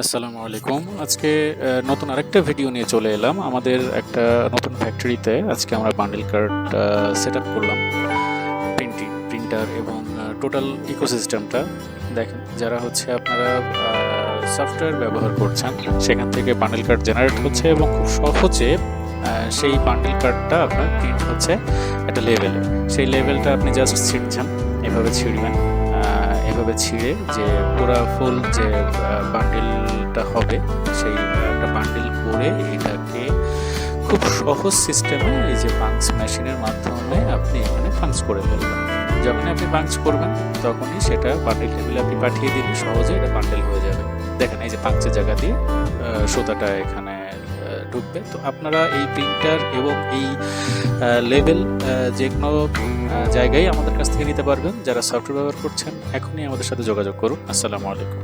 আসসালামু আলাইকুম। আজকে নতুন আরেকটা ভিডিও নিয়ে চলে এলাম। আমাদের একটা নতুন ফ্যাক্টরিতে আজকে আমরা বান্ডেল কার্ড সেটআপ করলাম। প্রিন্টার এবং টোটাল ইকোসিস্টেমটা দেখেন। যারা হচ্ছে আপনারা সফটওয়্যার ব্যবহার করছেন, সেখান থেকে বান্ডেল কার্ড জেনারেট হচ্ছে এবং খুব সহজে সেই বান্ডেল কার্ডটা আপনার প্রিন্ট হচ্ছে একটা লেভেলে। সেই লেভেলটা আপনি জাস্ট ছিঁড়ছেন, এভাবে ছিঁড়বেন। এভাবে ছিঁড়ে যে পুরা ফুল যে বান্ডিলটা হবে, সেই একটা বান্ডিল করে এটাকে খুব সহজ সিস্টেমে এই যে পাঞ্চ মেশিনের মাধ্যমে আপনি এখানে পাঞ্চ করে ফেলবেন। যখনই আপনি পাঞ্চ করবেন তখনই সেটা বান্ডিল টেবিলে আপনি পাঠিয়ে দিলে সহজে এটা বান্ডিল হয়ে যাবে। দেখেন এই যে পাঞ্চের জায়গা দিয়ে সুতাটা এখানে ঢুকবে। তো আপনারা এই প্রিন্টার এবং এই লেবেল যে কোনো জায়গায় আমাদের কাছ থেকে নিতে পারবেন। যারা সফটওয়্যার ব্যবহার করছেন এখনই আমাদের সাথে যোগাযোগ করুন। আসসালামু আলাইকুম।